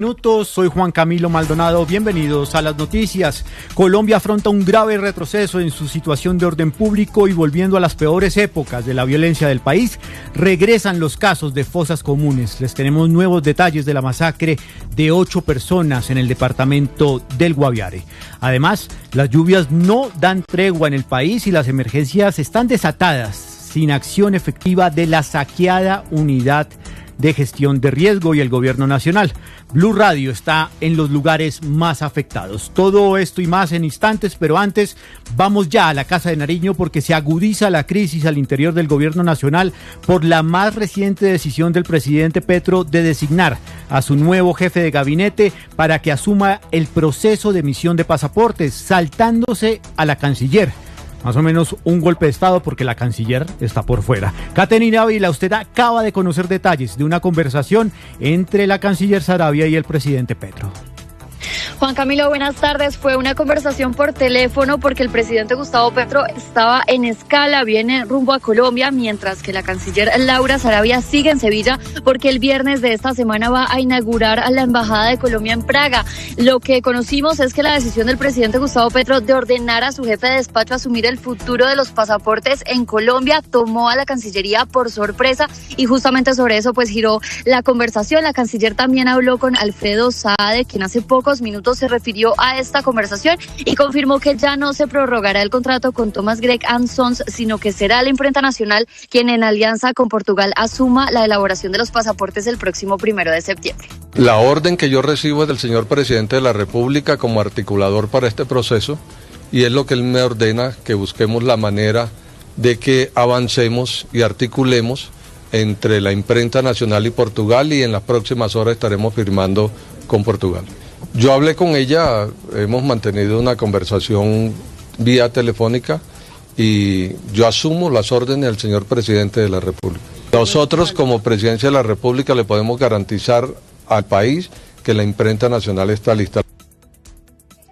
Minutos, soy Juan Camilo Maldonado, bienvenidos a las noticias. Colombia afronta un grave retroceso en su situación de orden público y volviendo a las peores épocas de la violencia del país, regresan los casos de fosas comunes. Les tenemos nuevos detalles de la masacre de 8 personas en el departamento del Guaviare. Además, las lluvias no dan tregua en el país y las emergencias están desatadas sin acción efectiva de la saqueada unidad de gestión de riesgo y el gobierno nacional. Blue Radio está en los lugares más afectados. Todo esto y más en instantes, pero antes vamos ya a la Casa de Nariño porque se agudiza la crisis al interior del gobierno nacional por la más reciente decisión del presidente Petro de designar a su nuevo jefe de gabinete para que asuma el proceso de emisión de pasaportes, saltándose a la canciller. Más o menos un golpe de estado porque la canciller está por fuera. Caterina Ávila, usted acaba de conocer detalles de una conversación entre la canciller Saravia y el presidente Petro. Juan Camilo, buenas tardes. Fue una conversación por teléfono porque el presidente Gustavo Petro estaba en escala, viene rumbo a Colombia, mientras que la canciller Laura Saravia sigue en Sevilla porque el viernes de esta semana va a inaugurar la embajada de Colombia en Praga. Lo que conocimos es que la decisión del presidente Gustavo Petro de ordenar a su jefe de despacho asumir el futuro de los pasaportes en Colombia tomó a la Cancillería por sorpresa y justamente sobre eso pues giró la conversación. La canciller también habló con Alfredo Saade, quien hace pocos minutos se refirió a esta conversación y confirmó que ya no se prorrogará el contrato con Thomas Gregg & Sons, sino que será la imprenta nacional quien en alianza con Portugal asuma la elaboración de los pasaportes el próximo 1 de septiembre. La orden que yo recibo es del señor presidente de la República como articulador para este proceso y es lo que él me ordena, que busquemos la manera de que avancemos y articulemos entre la imprenta nacional y Portugal y en las próximas horas estaremos firmando con Portugal. Yo hablé con ella, hemos mantenido una conversación vía telefónica y yo asumo las órdenes del señor presidente de la República. Nosotros como presidencia de la República le podemos garantizar al país que la imprenta nacional está lista.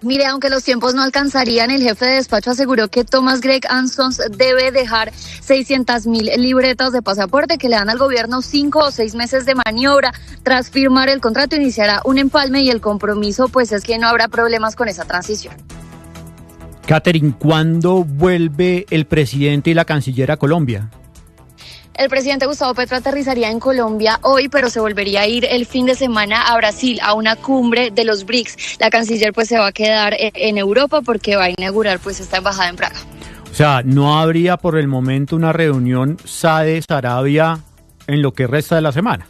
Mire, aunque los tiempos no alcanzarían, el jefe de despacho aseguró que Thomas Gregg & Sons debe dejar 600.000 libretas de pasaporte que le dan al gobierno 5 o 6 meses de maniobra. Tras firmar el contrato iniciará un empalme y el compromiso pues es que no habrá problemas con esa transición. Catherine, ¿cuándo vuelve el presidente y la canciller a Colombia? El presidente Gustavo Petro aterrizaría en Colombia hoy, pero se volvería a ir el fin de semana a Brasil, a una cumbre de los BRICS. La canciller pues se va a quedar en Europa porque va a inaugurar pues esta embajada en Praga. O sea, ¿no habría por el momento una reunión Saade-Saravia en lo que resta de la semana?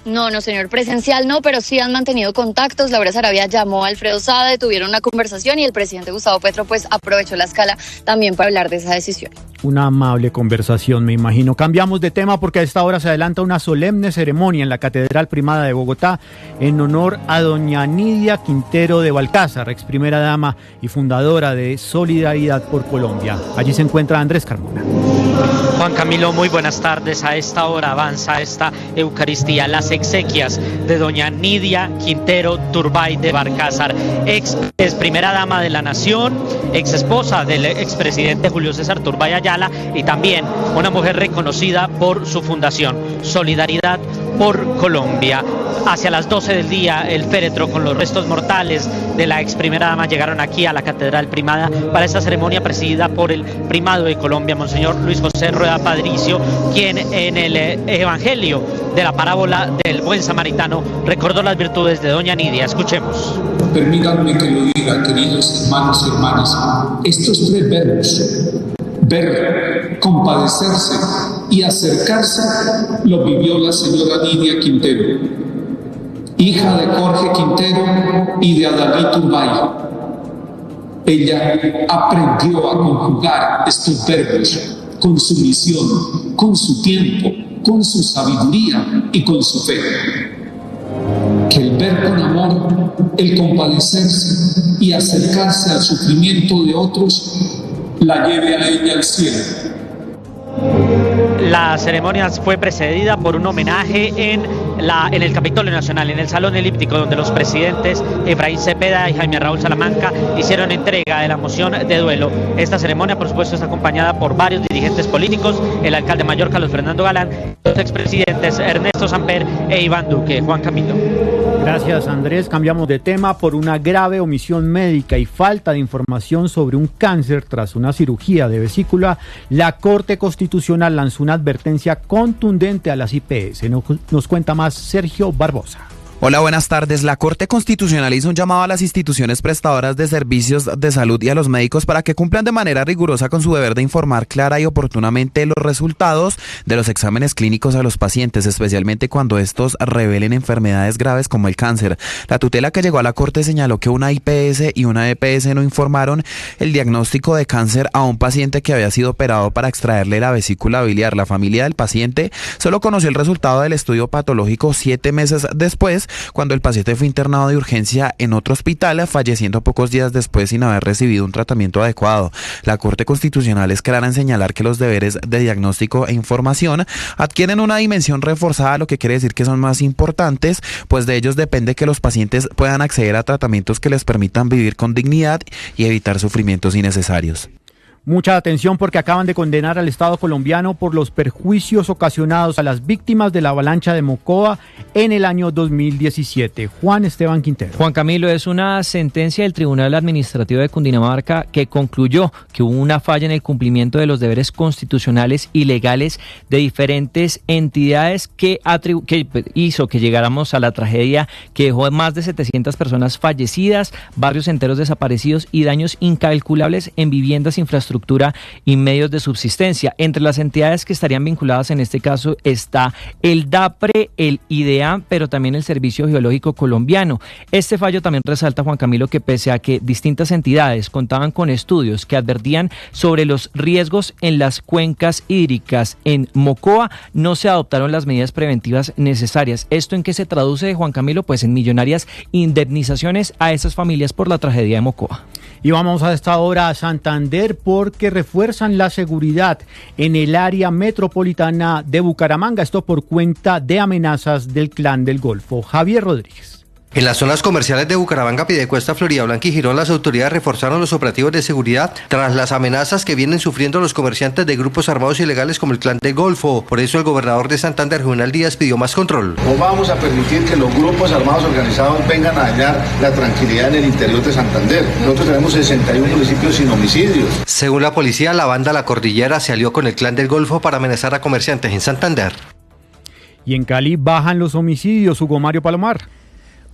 No, señor, presencial no, pero sí han mantenido contactos. Laura Saravia llamó a Alfredo Saade, tuvieron una conversación y el presidente Gustavo Petro pues aprovechó la escala también para hablar de esa decisión. Una amable conversación, me imagino. Cambiamos de tema porque a esta hora se adelanta una solemne ceremonia en la Catedral Primada de Bogotá en honor a doña Nidia Quintero de Balcázar, ex primera dama y fundadora de Solidaridad por Colombia. Allí se encuentra Andrés Carmona. Juan Camilo, muy buenas tardes. A esta hora avanza esta Eucaristía, las exequias de doña Nidia Quintero Turbay de Balcázar, ex primera dama de la nación, ex esposa del expresidente Julio César Turbay Ayala y también una mujer reconocida por su fundación, Solidaridad por Colombia. Hacia las 12 del día, el féretro con los restos mortales de la ex primera dama llegaron aquí a la Catedral Primada para esta ceremonia presidida por el primado de Colombia, Monseñor Luis José Rueda Padricio, quien en el Evangelio de la parábola del Buen Samaritano recordó las virtudes de doña Nidia. Escuchemos. Permítanme que lo diga, queridos hermanos y hermanas, estos 3 verbos, ver, compadecerse y acercarse, lo vivió la señora Nidia Quintero, hija de Jorge Quintero y de Adalí Turbay. Ella aprendió a conjugar estos verbos con su misión, con su tiempo, con su sabiduría y con su fe. Que el ver con amor, el compadecerse y acercarse al sufrimiento de otros la lleve a ella al cielo. La ceremonia fue precedida por un homenaje en el Capitolio Nacional, en el Salón Elíptico, donde los presidentes Efraín Cepeda y Jaime Raúl Salamanca hicieron entrega de la moción de duelo. Esta ceremonia, por supuesto, está acompañada por varios dirigentes políticos, el alcalde mayor Carlos Fernando Galán, los expresidentes Ernesto Samper e Iván Duque. Juan Camilo. Gracias, Andrés. Cambiamos de tema. Por una grave omisión médica y falta de información sobre un cáncer tras una cirugía de vesícula, la Corte Constitucional lanzó una advertencia contundente a las IPS. Nos cuenta más Sergio Barbosa. Hola, buenas tardes. La Corte Constitucional hizo un llamado a las instituciones prestadoras de servicios de salud y a los médicos para que cumplan de manera rigurosa con su deber de informar clara y oportunamente los resultados de los exámenes clínicos a los pacientes, especialmente cuando estos revelen enfermedades graves como el cáncer. La tutela que llegó a la Corte señaló que una IPS y una EPS no informaron el diagnóstico de cáncer a un paciente que había sido operado para extraerle la vesícula biliar. La familia del paciente solo conoció el resultado del estudio patológico 7 meses después, cuando el paciente fue internado de urgencia en otro hospital, falleciendo pocos días después sin haber recibido un tratamiento adecuado. La Corte Constitucional es clara en señalar que los deberes de diagnóstico e información adquieren una dimensión reforzada, lo que quiere decir que son más importantes, pues de ellos depende que los pacientes puedan acceder a tratamientos que les permitan vivir con dignidad y evitar sufrimientos innecesarios. Mucha atención porque acaban de condenar al Estado colombiano por los perjuicios ocasionados a las víctimas de la avalancha de Mocoa en el año 2017. Juan Esteban Quintero. Juan Camilo, es una sentencia del Tribunal Administrativo de Cundinamarca que concluyó que hubo una falla en el cumplimiento de los deberes constitucionales y legales de diferentes entidades que hizo que llegáramos a la tragedia que dejó más de 700 personas fallecidas, barrios enteros desaparecidos y daños incalculables en viviendas, infraestructura y medios de subsistencia. Entre las entidades que estarían vinculadas en este caso está el DAPRE, el IDEA, pero también el Servicio Geológico Colombiano. Este fallo también resalta, Juan Camilo, que pese a que distintas entidades contaban con estudios que advertían sobre los riesgos en las cuencas hídricas en Mocoa, no se adoptaron las medidas preventivas necesarias. ¿Esto en qué se traduce, Juan Camilo? Pues en millonarias indemnizaciones a esas familias por la tragedia de Mocoa. Y vamos a esta hora a Santander porque refuerzan la seguridad en el área metropolitana de Bucaramanga. Esto por cuenta de amenazas del Clan del Golfo. Javier Rodríguez. En las zonas comerciales de Bucaramanga, Piedecuesta, Florida Blanca y Girón, las autoridades reforzaron los operativos de seguridad tras las amenazas que vienen sufriendo los comerciantes de grupos armados ilegales como el Clan del Golfo. Por eso el gobernador de Santander, Juvenal Díaz, pidió más control. No vamos a permitir que los grupos armados organizados vengan a dañar la tranquilidad en el interior de Santander. Nosotros tenemos 61 municipios sin homicidios. Según la policía, la banda La Cordillera se alió con el Clan del Golfo para amenazar a comerciantes en Santander. Y en Cali bajan los homicidios, Hugo Mario Palomar.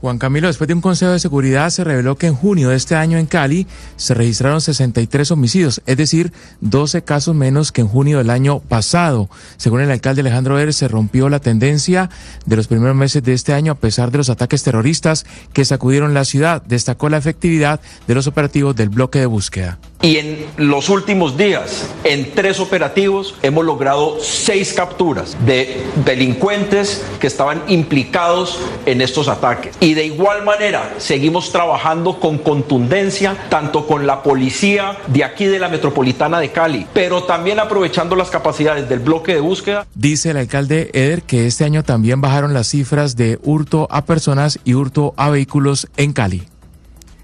Juan Camilo, después de un consejo de seguridad se reveló que en junio de este año en Cali se registraron 63 homicidios, es decir, 12 casos menos que en junio del año pasado. Según el alcalde Alejandro Eres, se rompió la tendencia de los primeros meses de este año a pesar de los ataques terroristas que sacudieron la ciudad. Destacó la efectividad de los operativos del bloque de búsqueda. Y en los últimos días, en 3 operativos, hemos logrado 6 capturas de delincuentes que estaban implicados en estos ataques. Y de igual manera, seguimos trabajando con contundencia, tanto con la policía de aquí de la Metropolitana de Cali, pero también aprovechando las capacidades del bloque de búsqueda. Dice el alcalde Eder que este año también bajaron las cifras de hurto a personas y hurto a vehículos en Cali.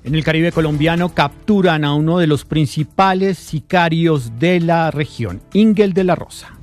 En el Caribe colombiano capturan a uno de los principales sicarios de la región, Ingel de la Rosa.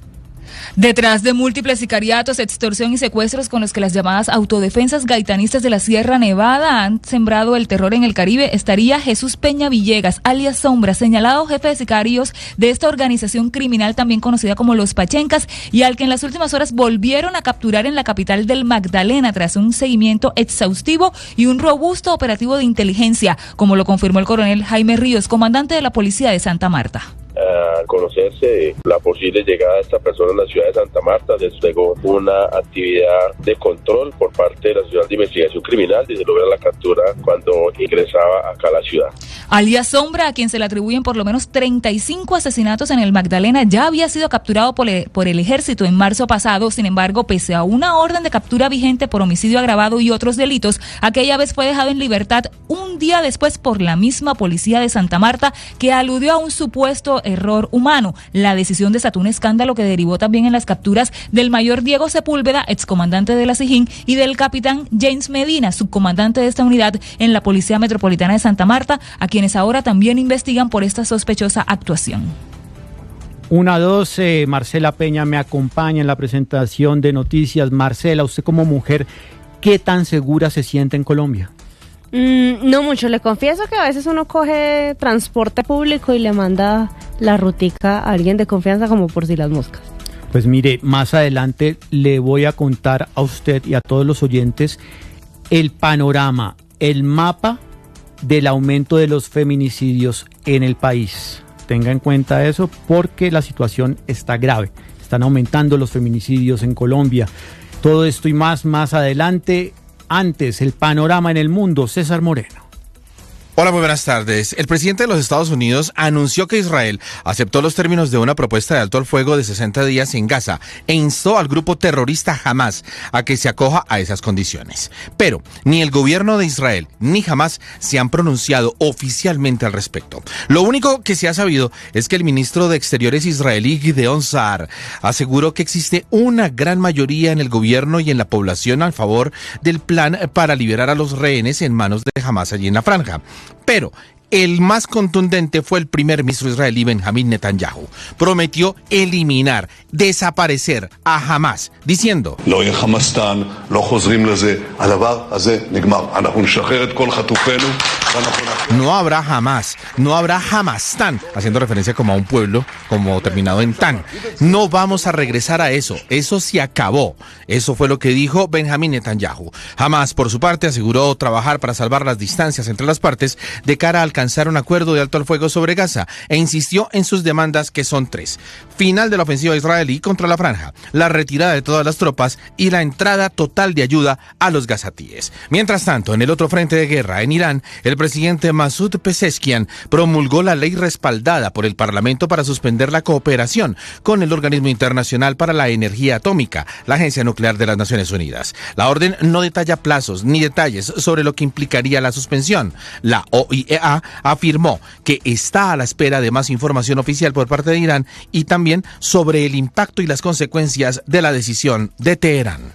Detrás de múltiples sicariatos, extorsión y secuestros con los que las llamadas autodefensas gaitanistas de la Sierra Nevada han sembrado el terror en el Caribe, estaría Jesús Peña Villegas, alias Sombra, señalado jefe de sicarios de esta organización criminal también conocida como Los Pachencas, y al que en las últimas horas volvieron a capturar en la capital del Magdalena tras un seguimiento exhaustivo y un robusto operativo de inteligencia, como lo confirmó el coronel Jaime Ríos, comandante de la policía de Santa Marta. Al conocerse la posible llegada de esta persona a la ciudad de Santa Marta, desplegó una actividad de control por parte de la Ciudad de Investigación Criminal y se logra la captura cuando ingresaba acá a la ciudad. Alias Sombra, a quien se le atribuyen por lo menos 35 asesinatos en el Magdalena, ya había sido capturado por el ejército en marzo pasado. Sin embargo, pese a una orden de captura vigente por homicidio agravado y otros delitos, aquella vez fue dejado en libertad un día después por la misma policía de Santa Marta, que aludió a un supuesto error humano. La decisión desató un escándalo que derivó también en las capturas del mayor Diego Sepúlveda, excomandante de la SIJIN, y del capitán James Medina, subcomandante de esta unidad en la Policía Metropolitana de Santa Marta, a quienes ahora también investigan por esta sospechosa actuación. 1-2, Marcela Peña me acompaña en la presentación de noticias. Marcela, usted como mujer, ¿qué tan segura se siente en Colombia? No mucho, le confieso que a veces uno coge transporte público y le manda la rutica a alguien de confianza como por si las moscas. Pues mire, más adelante le voy a contar a usted y a todos los oyentes el panorama, el mapa del aumento de los feminicidios en el país. Tenga en cuenta eso porque la situación está grave. Están aumentando los feminicidios en Colombia. Todo esto y más adelante. Antes, el panorama en el mundo. César Moreno. Hola, muy buenas tardes. El presidente de los Estados Unidos anunció que Israel aceptó los términos de una propuesta de alto al fuego de 60 días en Gaza e instó al grupo terrorista Hamas a que se acoja a esas condiciones. Pero ni el gobierno de Israel ni Hamas se han pronunciado oficialmente al respecto. Lo único que se ha sabido es que el ministro de Exteriores israelí, Gideon Saar, aseguró que existe una gran mayoría en el gobierno y en la población a favor del plan para liberar a los rehenes en manos de Hamas allí en la franja. Pero el más contundente fue el primer ministro israelí Benjamín Netanyahu. Prometió eliminar, desaparecer a Hamas, diciendo: no habrá Hamas, no habrá Hamastán, haciendo referencia como a un pueblo, como terminado en Tan. No vamos a regresar a eso se acabó. Eso fue lo que dijo Benjamín Netanyahu. Hamas, por su parte, aseguró trabajar para salvar las distancias entre las partes de cara a alcanzar un acuerdo de alto al fuego sobre Gaza e insistió en sus demandas, que son 3. Final de la ofensiva israelí contra la franja, la retirada de todas las tropas y la entrada total de ayuda a los gazatíes. Mientras tanto, en el otro frente de guerra, en Irán, el presidente Masoud Pezeshkian promulgó la ley respaldada por el Parlamento para suspender la cooperación con el Organismo Internacional para la Energía Atómica, la Agencia Nuclear de las Naciones Unidas. La orden no detalla plazos ni detalles sobre lo que implicaría la suspensión. La OIEA afirmó que está a la espera de más información oficial por parte de Irán y también sobre el impacto y las consecuencias de la decisión de Teherán.